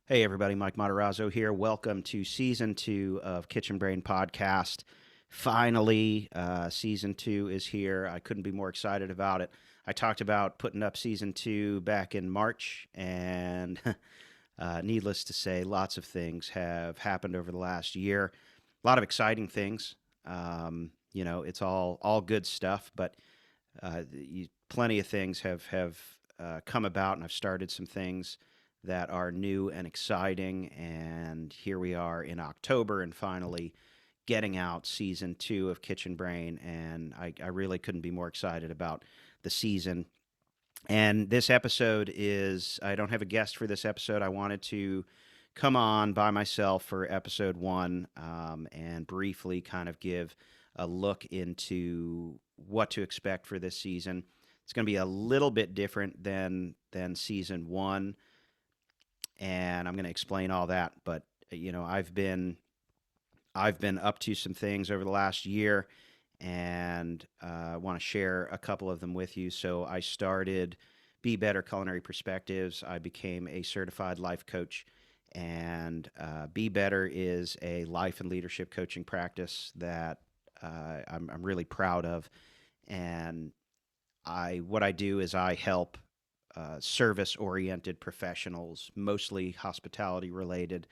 Hey, everybody, Mike Matarazzo here. Welcome to season 2 of Kitchen Brain Podcast. Finally, season 2 is here. I couldn't be more excited about it. I talked about putting up season 2 back in March, and needless to say, lots of things have happened over the last year. A lot of exciting things. It's all good stuff, but plenty of things have come about, and I've started some things that are new and exciting. And here we are in October, and finally getting out season 2 of Kitchen Brain. And I really couldn't be more excited about the season. And this episode is, I don't have a guest for this episode. I wanted to come on by myself for episode 1, and briefly kind of give a look into what to expect for this season. It's going to be a little bit different than season 1, and I'm going to explain all that. But I've been up to some things over the last year, and I want to share a couple of them with you. So I started Be Better Culinary Perspectives. I became a certified life coach, and Be Better is a life and leadership coaching practice that I'm really proud of. And what I do is I help service-oriented professionals, mostly hospitality related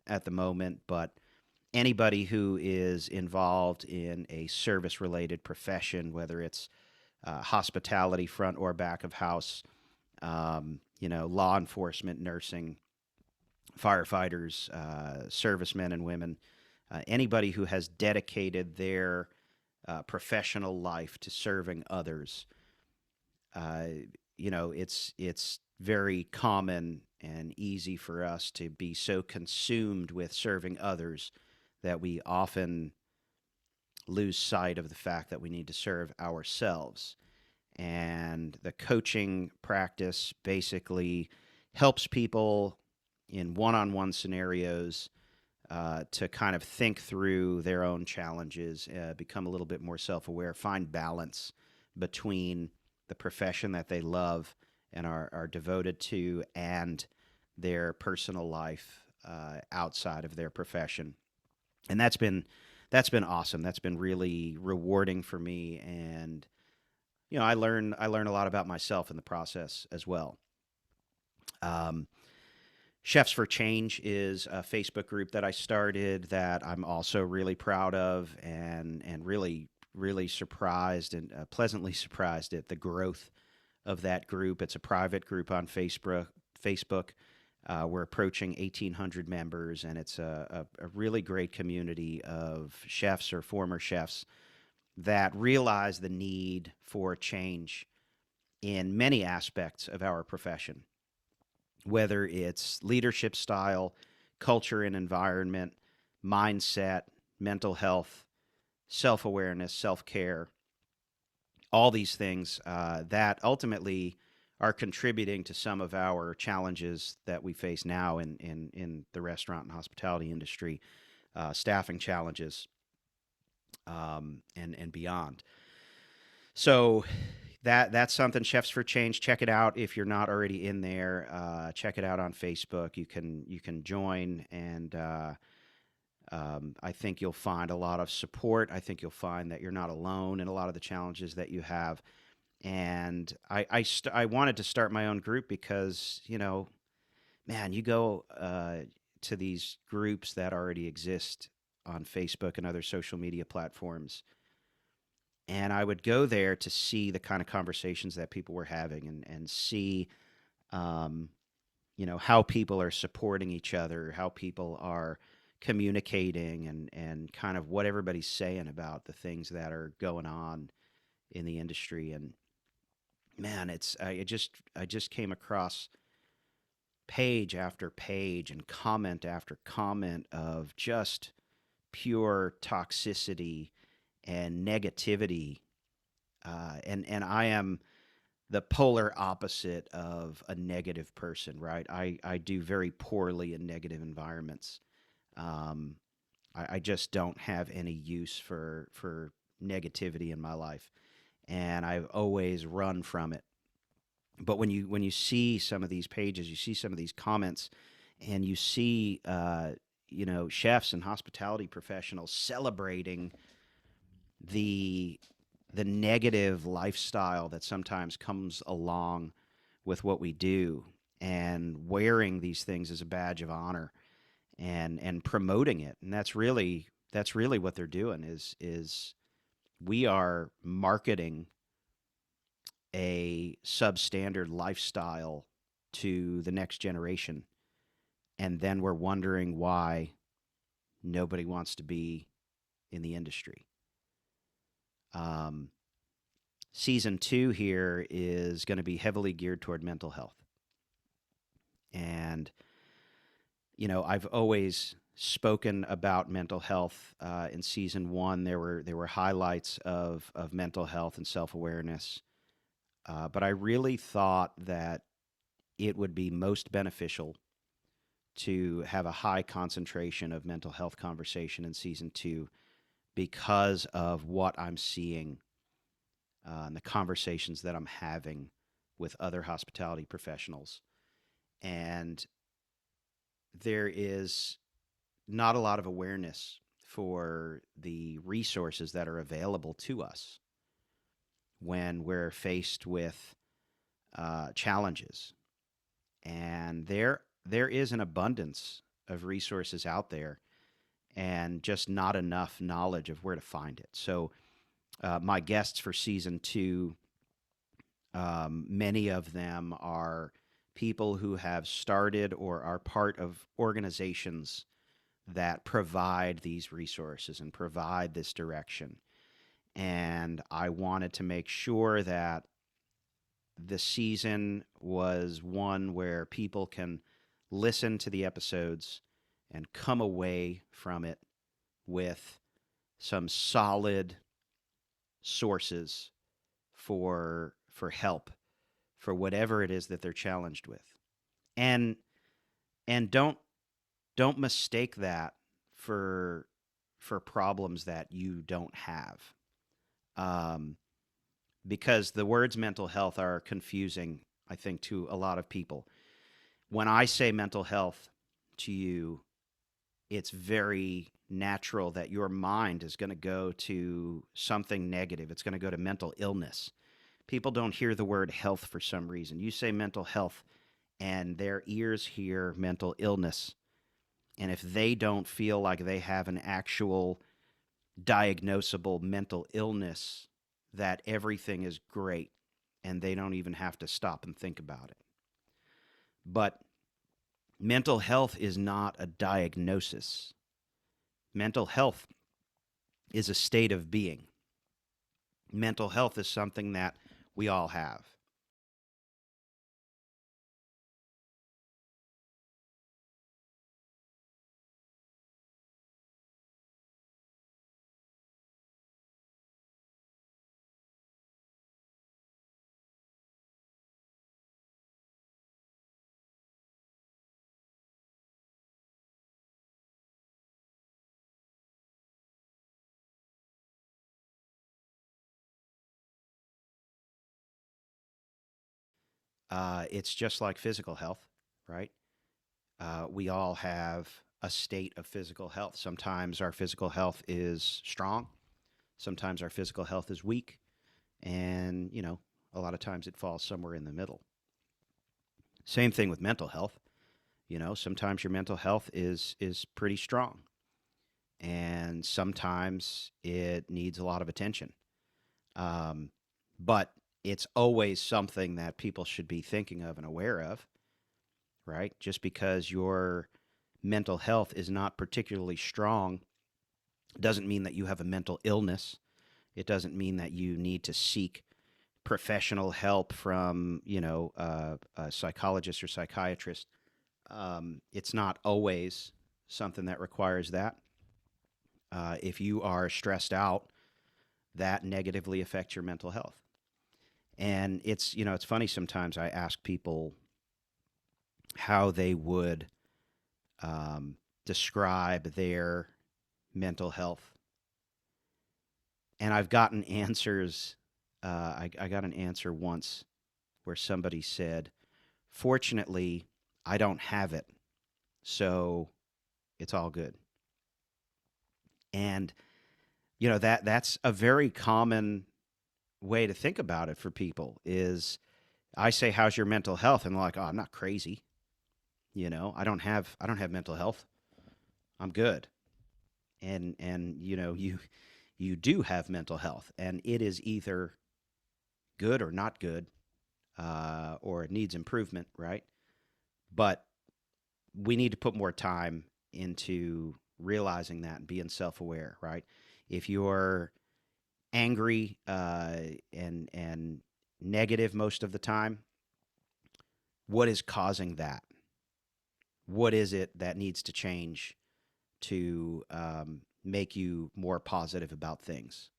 at the moment, but anybody who is involved in a service-related profession, whether it's hospitality, front or back of house, law enforcement, nursing, firefighters, servicemen and women, anybody who has dedicated their professional life to serving others. uh, it's very common and easy for us to be so consumed with serving others that we often lose sight of the fact that we need to serve ourselves. And the coaching practice basically helps people in one-on-one scenarios to kind of think through their own challenges, become a little bit more self-aware, find balance between the profession that they love and are devoted to, and their personal life outside of their profession. And that's been awesome. That's been really rewarding for me, and I learn a lot about myself in the process as well. Um, Chefs for Change is a Facebook group that I started that I'm also really proud of, and really surprised and pleasantly surprised at the growth of that group. It's a private group on Facebook. We're approaching 1,800 members, and it's a really great community of chefs or former chefs that realize the need for change in many aspects of our profession, whether it's leadership style, culture and environment, mindset, mental health, self awareness, self care, all these things that ultimately are contributing to some of our challenges that we face now in the restaurant and hospitality industry, staffing challenges, and beyond. So that's something, Chefs for Change. Check it out if you're not already in there. Check it out on Facebook. You can join, and I think you'll find a lot of support. I think you'll find that you're not alone in a lot of the challenges that you have. And I wanted to start my own group because, man, you go to these groups that already exist on Facebook and other social media platforms, and I would go there to see the kind of conversations that people were having, and see, um, how people are supporting each other, how people are communicating, and kind of what everybody's saying about the things that are going on in the industry. And man, I just came across page after page and comment after comment of just pure toxicity and negativity. And I am the polar opposite of a negative person, right? I do very poorly in negative environments. Um, I just don't have any use for negativity in my life, and I've always run from it. But when you see some of these pages, you see some of these comments, and you see, chefs and hospitality professionals celebrating the the negative lifestyle that sometimes comes along with what we do, and wearing these things as a badge of honor, and promoting it. And that's really what they're doing, is we are marketing a substandard lifestyle to the next generation, and then we're wondering why nobody wants to be in the industry. Um, Season two here is going to be heavily geared toward mental health. And, I've always spoken about mental health. In season one, there were highlights of mental health and self awareness. But I really thought that it would be most beneficial to have a high concentration of mental health conversation in season two, because of what I'm seeing, and the conversations that I'm having with other hospitality professionals. And there is not a lot of awareness for the resources that are available to us when we're faced with challenges. And there is an abundance of resources out there, and just not enough knowledge of where to find it. So, my guests for season two, many of them are people who have started or are part of organizations that provide these resources and provide this direction. And I wanted to make sure that the season was one where people can listen to the episodes and come away from it with some solid sources for help for whatever it is that they're challenged with. And and don't mistake that for for problems that you don't have. Um, because the words mental health are confusing, I think, to a lot of people. When I say mental health to you, it's very natural that your mind is going to go to something negative. It's going to go to mental illness. People don't hear the word health for some reason. You say mental health, and their ears hear mental illness. And if they don't feel like they have an actual diagnosable mental illness, that everything is great and they don't even have to stop and think about it. But mental health is not a diagnosis. Mental health is a state of being. Mental health is something that we all have. It's just like physical health, right? We all have a state of physical health. Sometimes our physical health is strong, sometimes our physical health is weak, and, a lot of times it falls somewhere in the middle. Same thing with mental health. Sometimes your mental health is pretty strong, and sometimes it needs a lot of attention. Um, but it's always something that people should be thinking of and aware of, right? Just because your mental health is not particularly strong doesn't mean that you have a mental illness. It doesn't mean that you need to seek professional help from, a psychologist or psychiatrist. It's not always something that requires that. If you are stressed out, that negatively affects your mental health. And it's funny, sometimes I ask people how they would describe their mental health, and I've gotten answers. I got an answer once where somebody said, "Fortunately, I don't have it. So it's all good. And that's a very common way to think about it for people is I say, how's your mental health? And they're like, oh, I'm not crazy. I don't have mental health. I'm good. And you do have mental health, and it is either good or not good, or it needs improvement, right? But we need to put more time into realizing that and being self-aware, right? If you're angry and negative most of the time, what is causing that? What is it that needs to change to make you more positive about things?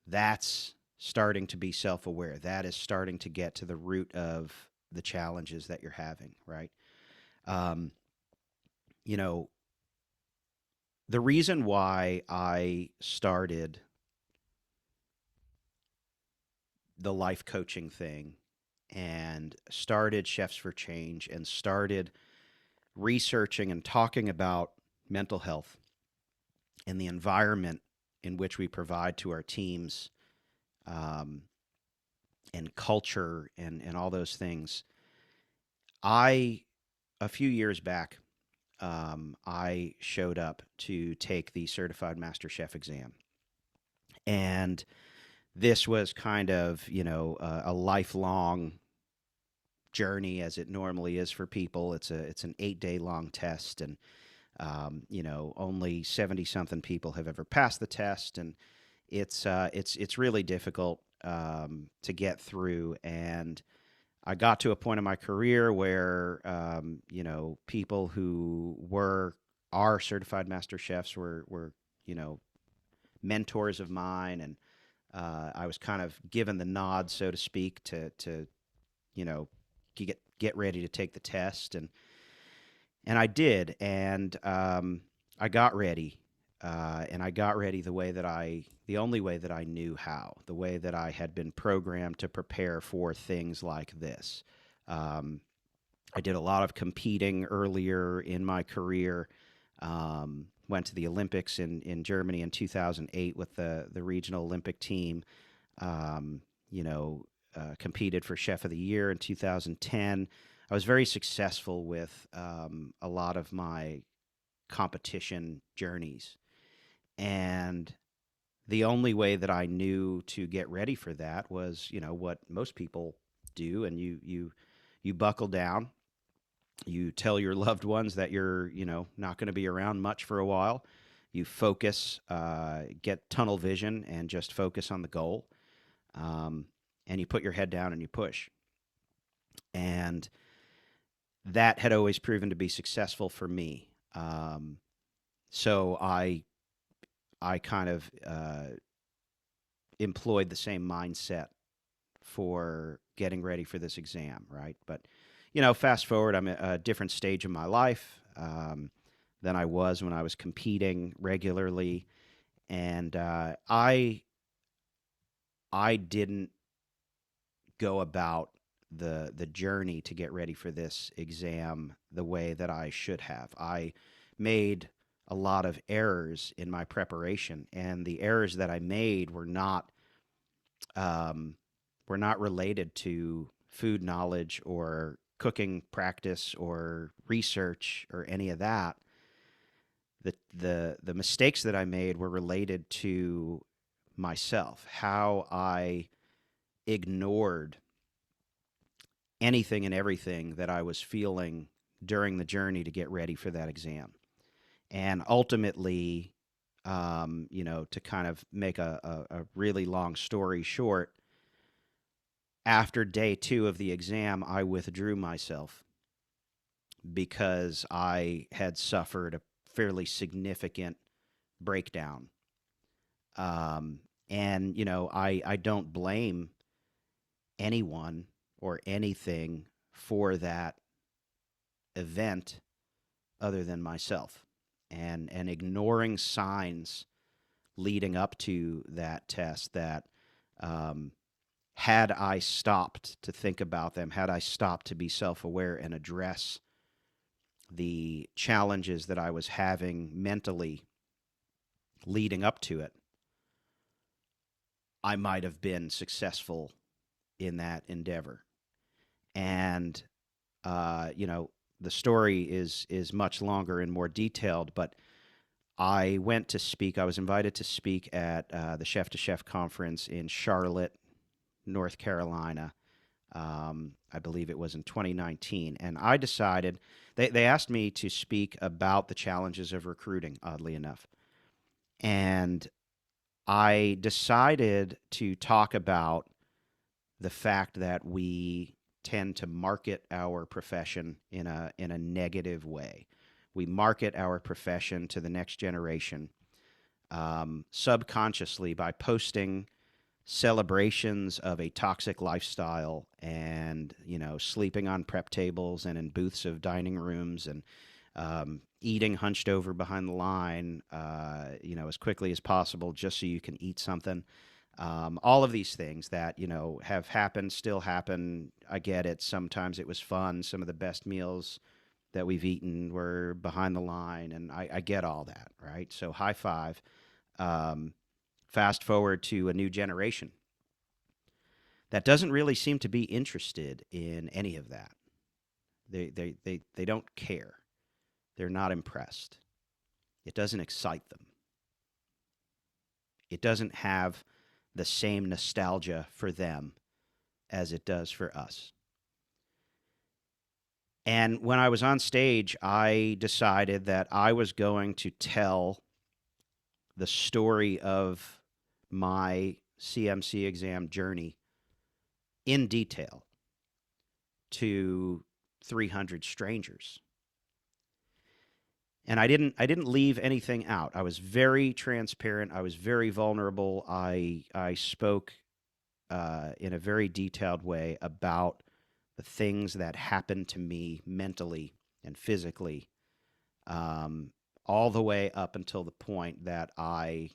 That's starting to be self aware. That is starting to get to the root of the challenges that you're having, right? Um, you know, the reason why I started the life coaching thing and started Chefs for Change and started researching and talking about mental health and the environment in which we provide to our teams, um, and culture and all those things. I, a few years back, I showed up to take the Certified Master Chef exam. And this was kind of, a lifelong journey as it normally is for people. It's an 8 day long test, and only 70 something people have ever passed the test, and it's really difficult to get through. And I got to a point in my career where people who are certified master chefs were you know mentors of mine, and I was kind of given the nod, so to speak, to you know get ready to take the test, and I did, and I got ready, and I got ready the only way that I knew how, the way that I had been programmed to prepare for things like this. Um, I did a lot of competing earlier in my career. Went to the Olympics in Germany in 2008 with the regional Olympic team. Um, competed for Chef of the Year in 2010. I was very successful with a lot of my competition journeys. And the only way that I knew to get ready for that was, what most people do. And you buckle down. You tell your loved ones that you're, not going to be around much for a while. You focus, get tunnel vision, and just focus on the goal. Um, and you put your head down and you push. And that had always proven to be successful for me. So I kind of employed the same mindset for getting ready for this exam, right? But fast forward, I'm at a different stage in my life than I was when I was competing regularly, and I didn't go about the journey to get ready for this exam the way that I should have. I made a lot of errors in my preparation, and the errors that I made um, were not related to food knowledge or cooking practice or research or any of that. The mistakes that I made were related to myself, how I ignored anything and everything that I was feeling during the journey to get ready for that exam. And ultimately, to kind of make a really long story short, after day 2 of the exam, I withdrew myself because I had suffered a fairly significant breakdown. Um, and, I don't blame anyone or anything for that event other than myself, and ignoring signs leading up to that test that, um, had I stopped to think about them, had I stopped to be self-aware and address the challenges that I was having mentally leading up to it, I might have been successful in that endeavor. And you know, the story is much longer and more detailed, but I went to speak. I was invited to speak at the Chef to Chef conference in Charlotte, North Carolina. I believe it was in 2019, and I decided they asked me to speak about the challenges of recruiting. Oddly enough, and I decided to talk about the fact that we tend to market our profession in a negative way. We market our profession to the next generation subconsciously by posting celebrations of a toxic lifestyle and sleeping on prep tables and in booths of dining rooms and eating hunched over behind the line as quickly as possible just so you can eat something. All of these things that have happened, still happen. I get it. Sometimes it was fun. Some of the best meals that we've eaten were behind the line, and I get all that, right? So high five. um, Fast forward to a new generation that doesn't really seem to be interested in any of that. They don't care. They're not impressed. It doesn't excite them. It doesn't have the same nostalgia for them as it does for us. And when I was on stage, I decided that I was going to tell the story of my CMC exam journey in detail to 300 strangers. And I didn't leave anything out. I was very transparent. I was very vulnerable. I spoke in a very detailed way about the things that happened to me mentally and physically, um, all the way up until the point that I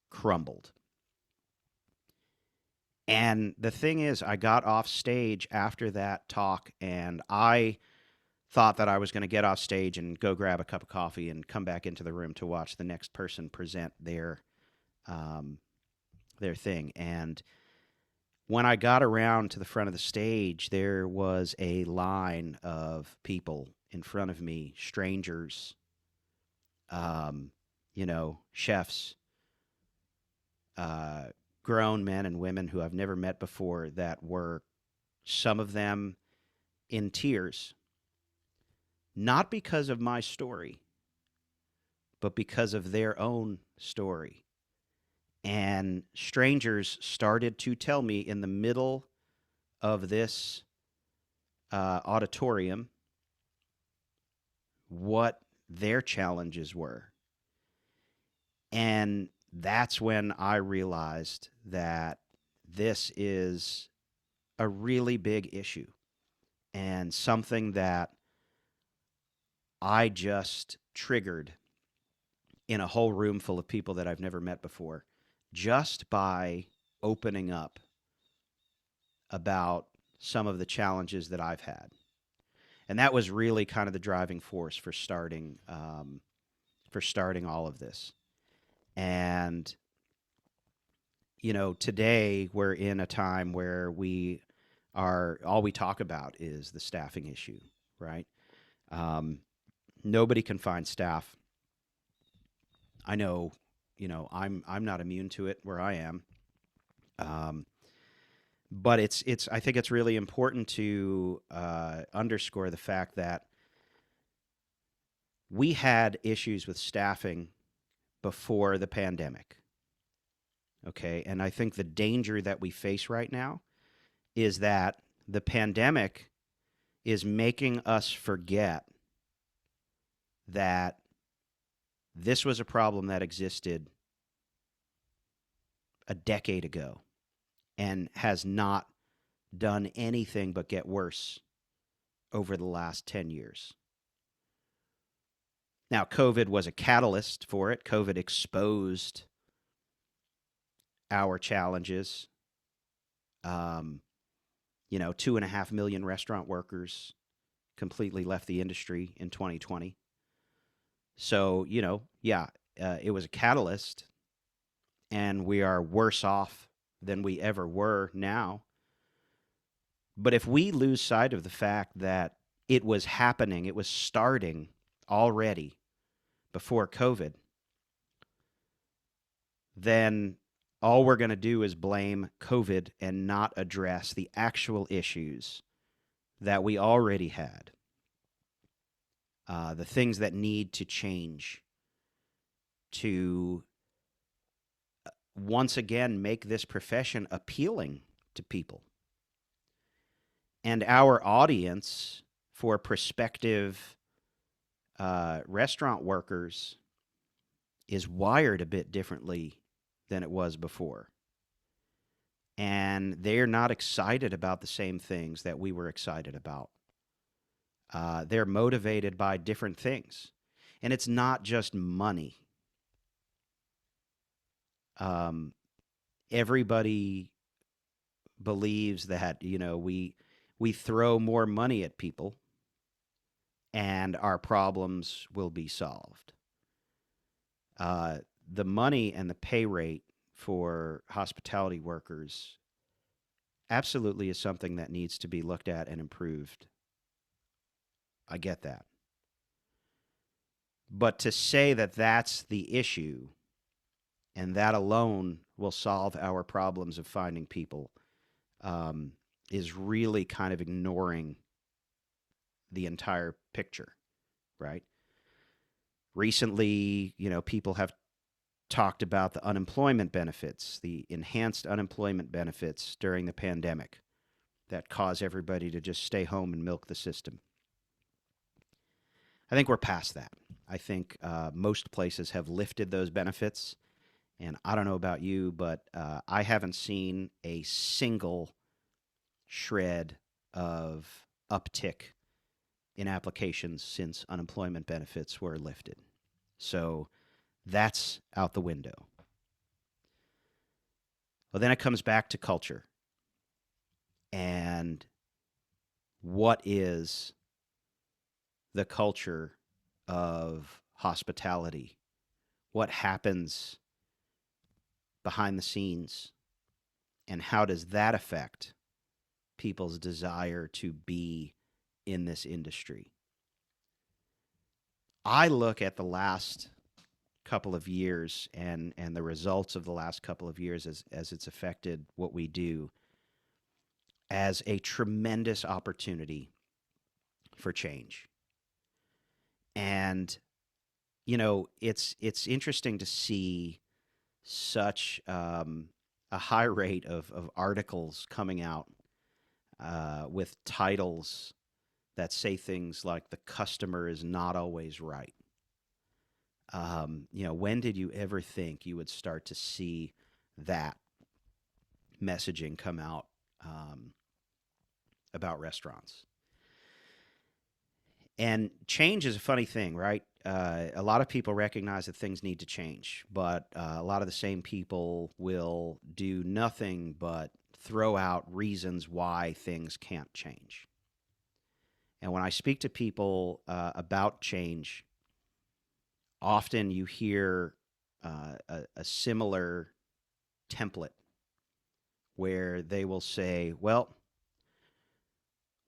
crumbled. And the thing is, I got off stage after that talk, and I thought that I was going to get off stage and go grab a cup of coffee and come back into the room to watch the next person present um, their thing. And when I got around to the front of the stage, there was a line of people in front of me, strangers, chefs, uh, grown men and women who I've never met before that were, some of them, in tears, not because of my story, but because of their own story. And strangers started to tell me in the middle of this auditorium what their challenges were. And that's when I realized that this is a really big issue and something that I just triggered in a whole room full of people that I've never met before just by opening up about some of the challenges that I've had. And that was really kind of the driving force for starting all of this. And today we're in a time where we are all we talk about is the staffing issue, right? Um, Nobody can find staff. I know, I'm not immune to it where I am. Um, but it's I think it's really important to underscore the fact that we had issues with staffing before the pandemic. Okay. And I think the danger that we face right now is that the pandemic is making us forget that this was a problem that existed a decade ago and has not done anything but get worse over the last 10 years. Now, COVID was a catalyst for it. COVID exposed our challenges. 2.5 million restaurant workers completely left the industry in 2020. So, yeah, it was a catalyst, and we are worse off than we ever were now. But if we lose sight of the fact that it was happening, it was starting already before COVID, then all we're going to do is blame COVID and not address the actual issues that we already had, the things that need to change to once again make this profession appealing to people. And our audience for prospective restaurant workers is wired a bit differently than it was before. And they're not excited about the same things that we were excited about. They're motivated by different things. And it's not just money. Everybody believes that, we throw more money at people and our problems will be solved. The money and the pay rate for hospitality workers absolutely is something that needs to be looked at and improved. I get that. But to say that that's the issue and that alone will solve our problems of finding people is really kind of ignoring the entire picture, right? Recently, people have talked about the unemployment benefits, the enhanced unemployment benefits during the pandemic that cause everybody to just stay home and milk the system. I think we're past that. I think most places have lifted those benefits. And I don't know about you, but I haven't seen a single shred of uptick in applications since unemployment benefits were lifted. So that's out the window. Well, then it comes back to culture. And what is the culture of hospitality? What happens behind the scenes? And how does that affect people's desire to be in this industry? I look at the last couple of years and the results of the last couple of years as it's affected what we do as a tremendous opportunity for change. And it's interesting to see such a high rate of articles coming out with titles that say things like the customer is not always right. When did you ever think you would start to see that messaging come out about restaurants? And change is a funny thing, right? A lot of people recognize that things need to change, but a lot of the same people will do nothing but throw out reasons why things can't change. And when I speak to people about change, often you hear a similar template where they will say, well,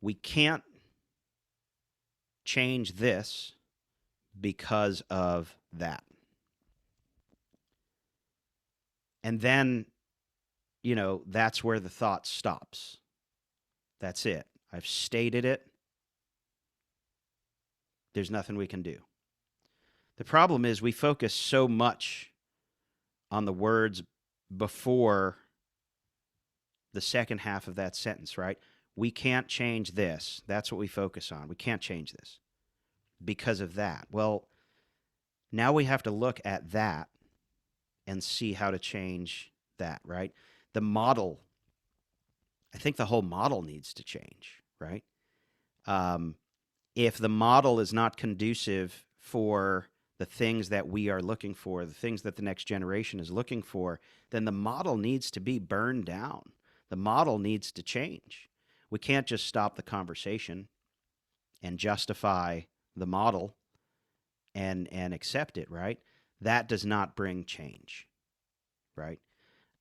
we can't change this because of that. And then, that's where the thought stops. That's it. I've stated it. There's nothing we can do. The problem is we focus so much on the words before the second half of that sentence, right? We can't change this. That's what we focus on. We can't change this because of that. Well, now we have to look at that and see how to change that, right? The model, I think the whole model needs to change, right? If the model is not conducive for the things that we are looking for, the things that the next generation is looking for, then the model needs to be burned down. The model needs to change. We can't just stop the conversation and justify the model and accept it, right? That does not bring change, right?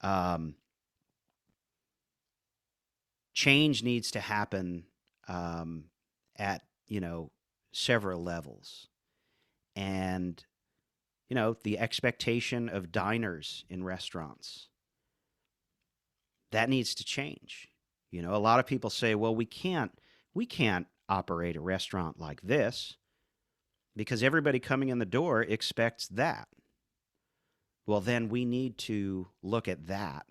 Um, Change needs to happen um, at several levels, and the expectation of diners in restaurants, that needs to change. A lot of people say, well, we can't operate a restaurant like this because everybody coming in the door expects that. Well, then we need to look at that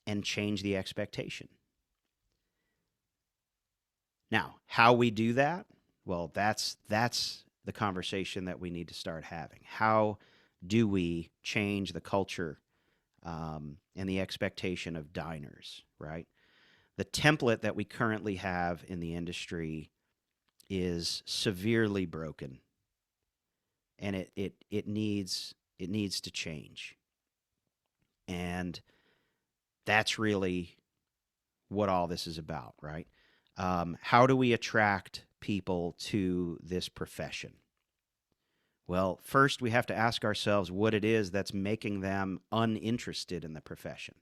and change the expectation. Now, how we do that? Well, that's the conversation that we need to start having. How do we change the culture and the expectation of diners, right? The template that we currently have in the industry is severely broken, and it needs to change. And that's really what all this is about, right? How do we attract people to this profession? Well, first we have to ask ourselves what it is that's making them uninterested in the profession.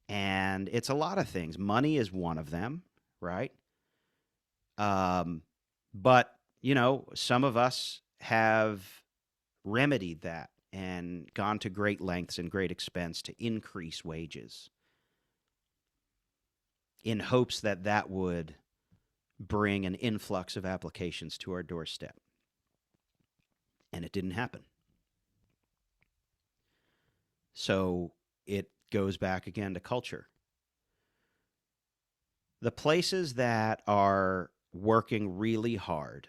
And it's a lot of things. Money is one of them, right? Um, but, some of us have remedied that and gone to great lengths and great expense to increase wages in hopes that that would bring an influx of applications to our doorstep. And it didn't happen. So it goes back again to culture. The places that are working really hard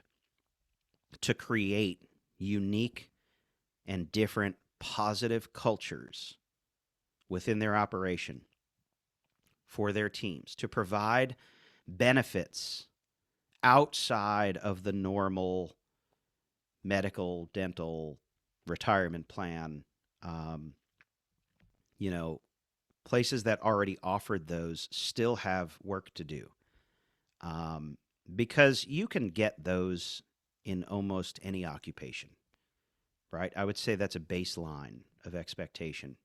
to create unique and different positive cultures within their operation for their teams, to provide benefits outside of the normal medical, dental, retirement plan, um, you know, places that already offered those still have work to do. Um, because you can get those in almost any occupation, right? I would say that's a baseline of expectation.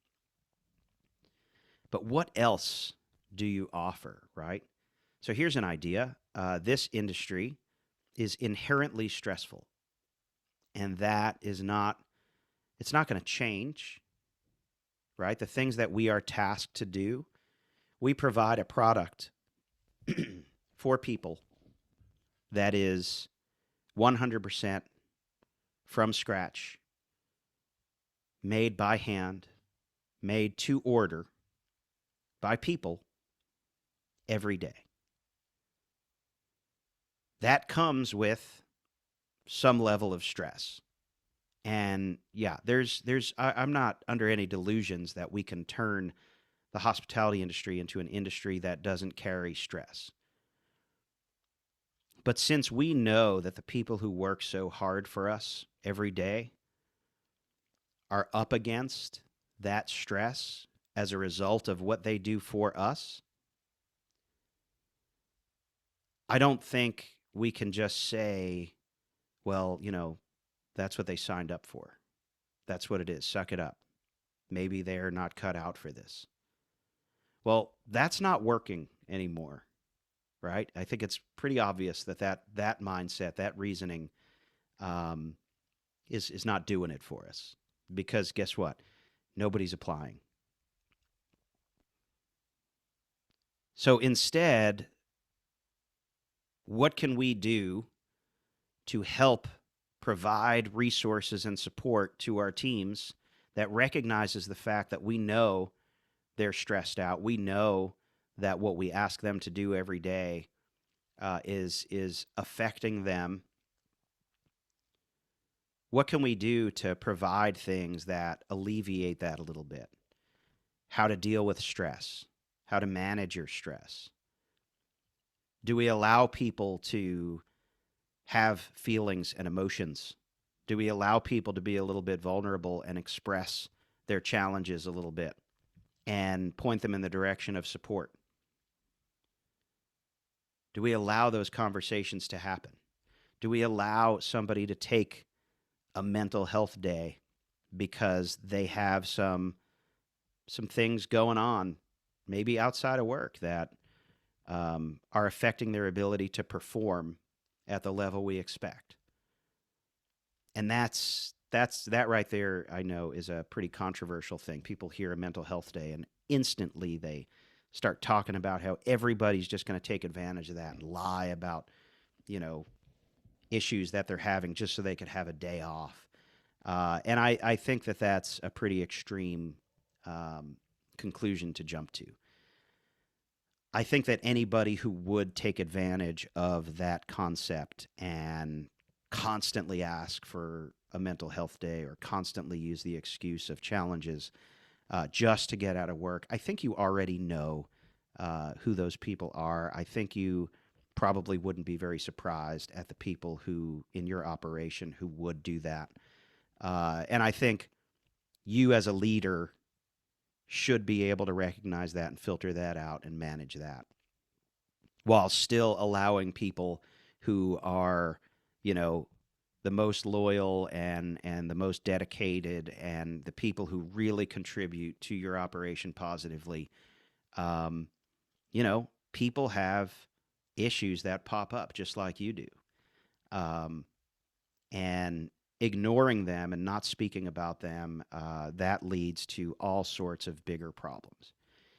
But what else do you offer, right? So here's an idea. This industry is inherently stressful, and that is not, it's not going to change, right? The things that we are tasked to do, we provide a product for people that is 100% from scratch, made by hand, made to order by people every day. That comes with some level of stress. And yeah, I'm not under any delusions that we can turn the hospitality industry into an industry that doesn't carry stress. But since we know that the people who work so hard for us every day are up against that stress as a result of what they do for us, I don't think we can just say, well, that's what they signed up for. That's what it is. Suck it up. Maybe they're not cut out for this. Well, that's not working anymore, right? I think it's pretty obvious that mindset, that reasoning, um, is not doing it for us. Because guess what? Nobody's applying. So instead, what can we do to help provide resources and support to our teams that recognizes the fact that we know they're stressed out? We know that what we ask them to do every day is affecting them. What can we do to provide things that alleviate that a little bit? How to deal with stress, how to manage your stress. Do we allow people to have feelings and emotions? Do we allow people to be a little bit vulnerable and express their challenges a little bit and point them in the direction of support? Do we allow those conversations to happen? Do we allow somebody to take a mental health day because they have some things going on, maybe outside of work, that are affecting their ability to perform at the level we expect? And that right there, I know, is a pretty controversial thing. People hear a mental health day and instantly they start talking about how everybody's just going to take advantage of that and lie about, you know, issues that they're having just so they could have a day off. And I think that that's a pretty extreme um, conclusion to jump to. I think that anybody who would take advantage of that concept and constantly ask for a mental health day or constantly use the excuse of challenges just to get out of work, I think you already know who those people are. I think you probably wouldn't be very surprised at the people who in your operation who would do that. And I think you as a leader should be able to recognize that and filter that out and manage that while still allowing people who are, you know, the most loyal and the most dedicated and the people who really contribute to your operation positively. Um, People have issues that pop up just like you do. Um, and ignoring them and not speaking about them, that leads to all sorts of bigger problems.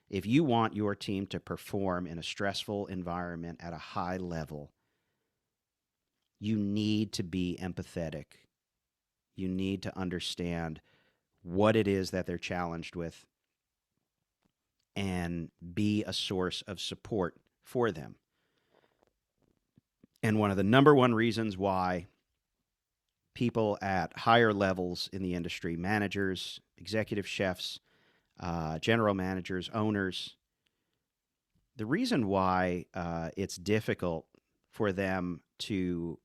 If you want your team to perform in a stressful environment at a high level, you need to be empathetic. You need to understand what it is that they're challenged with and be a source of support for them. And one of the number one reasons why people at higher levels in the industry, managers, executive chefs, general managers, owners, the reason why it's difficult for them to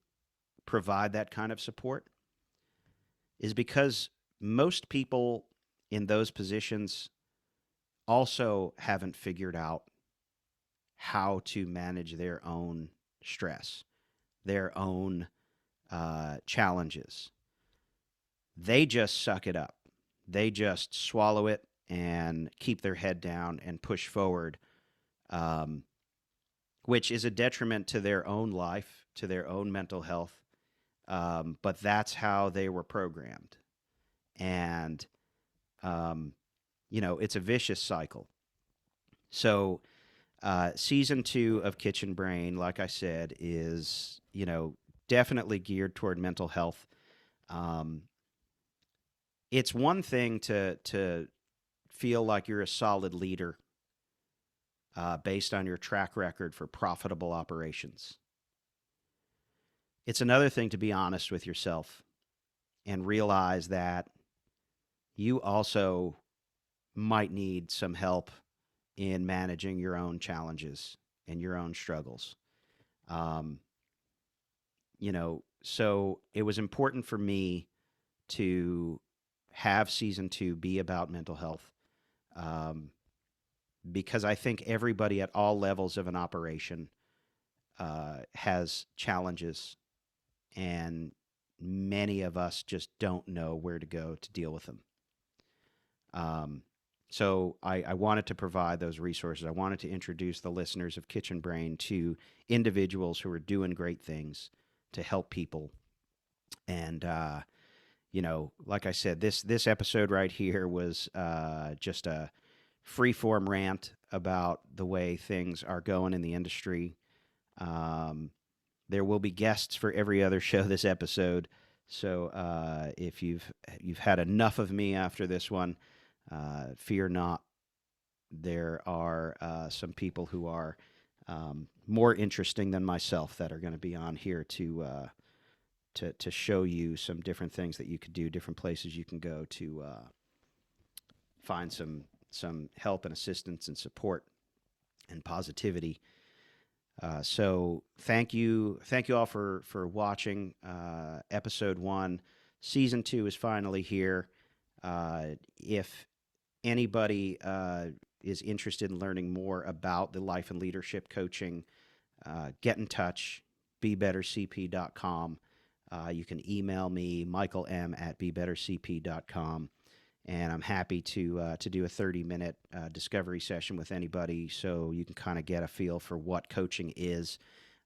provide that kind of support is because most people in those positions also haven't figured out how to manage their own stress, their own challenges. They just suck it up. They just swallow it and keep their head down and push forward, um, which is a detriment to their own life, to their own mental health. But that's how they were programmed. And, um, it's a vicious cycle. So, season 2 of Kitchen Brain, like I said, is, definitely geared toward mental health. Um, it's one thing to feel like you're a solid leader based on your track record for profitable operations. It's another thing to be honest with yourself and realize that you also might need some help in managing your own challenges and your own struggles. Um, so it was important for me to have season 2 be about mental health, um, because I think everybody at all levels of an operation has challenges, and many of us just don't know where to go to deal with them. Um, so I wanted to provide those resources. I wanted to introduce the listeners of Kitchen Brain to individuals who are doing great things to help people. And like I said, this episode right here was just a free form rant about the way things are going in the industry. Um, there will be guests for every other show this episode. So if you've had enough of me after this one, fear not. There are some people who are more interesting than myself that are going to be on here to show you some different things that you could do, different places you can go to find some help and assistance and support and positivity. So thank you all for watching episode 1. Season 2 is finally here. If anybody is interested in learning more about the life and leadership coaching get in touch, bebettercp.com. You can email me, michaelm@bebettercp.com, and I'm happy to do a 30-minute discovery session with anybody, so you can kind of get a feel for what coaching is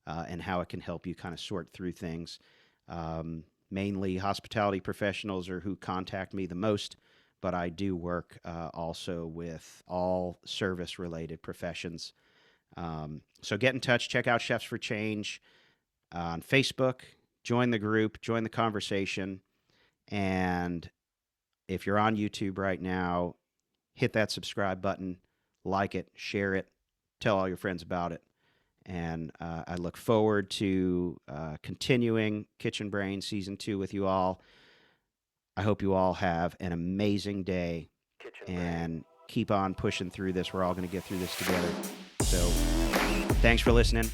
and how it can help you kind of sort through things. Mainly hospitality professionals are who contact me the most, but I do work also with all service-related professions. So get in touch. Check out Chefs for Change on Facebook. Join the group. Join the conversation. And if you're on YouTube right now, hit that subscribe button, like it, share it, tell all your friends about it. And I look forward to continuing Kitchen Brain Season 2 with you all. I hope you all have an amazing day and keep on pushing through this. We're all going to get through this together. So thanks for listening.